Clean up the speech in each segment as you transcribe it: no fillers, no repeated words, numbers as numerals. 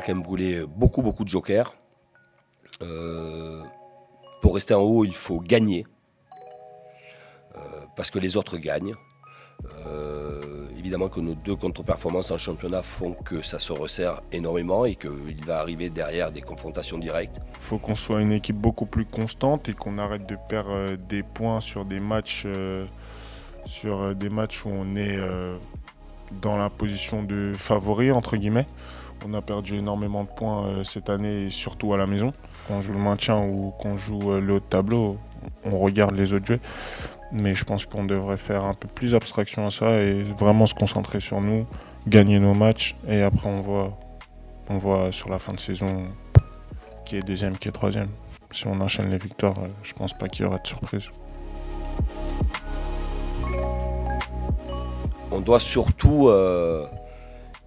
a quand même brûlé beaucoup de jokers. Pour rester en haut, il faut gagner. Parce que les autres gagnent. Évidemment que nos 2 contre-performances en championnat font que ça se resserre énormément et qu'il va arriver derrière des confrontations directes. Il faut qu'on soit une équipe beaucoup plus constante et qu'on arrête de perdre des points sur des matchs où on est dans la position de favori, entre guillemets. On a perdu énormément de points cette année, et surtout à la maison. Quand on joue le maintien ou qu'on joue le haut de tableau, on regarde les autres jeux. Mais je pense qu'on devrait faire un peu plus abstraction à ça et vraiment se concentrer sur nous, gagner nos matchs et après on voit sur la fin de saison qui est deuxième, qui est troisième. Si on enchaîne les victoires, je pense pas qu'il y aura de surprise. On doit surtout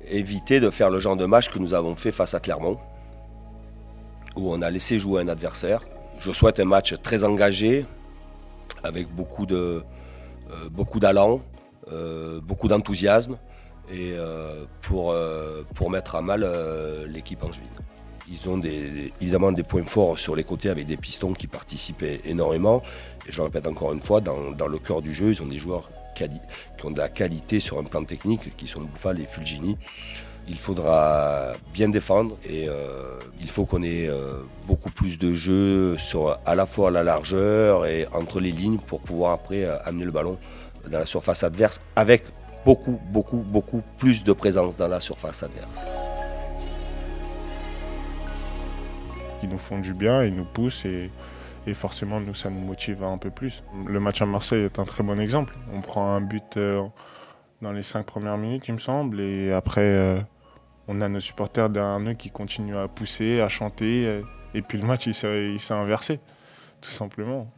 éviter de faire le genre de match que nous avons fait face à Clermont, où on a laissé jouer un adversaire. Je souhaite un match très engagé, avec beaucoup d'allant, beaucoup d'enthousiasme, et pour mettre à mal l'équipe angevine. Ils ont évidemment des points forts sur les côtés avec des pistons qui participent énormément. Et je le répète encore une fois, dans le cœur du jeu, ils ont des joueurs qui ont de la qualité sur un plan technique, qui sont Bouffal et Fulgini. Il faudra bien défendre et il faut qu'on ait beaucoup plus de jeu à la fois à la largeur et entre les lignes pour pouvoir après amener le ballon dans la surface adverse avec beaucoup plus de présence dans la surface adverse. Ils nous font du bien, ils nous poussent et forcément nous ça nous motive un peu plus. Le match à Marseille est un très bon exemple. On prend un but dans les 5 premières minutes il me semble et après on a nos supporters derrière nous qui continuent à pousser, à chanter et puis le match il s'est inversé tout simplement.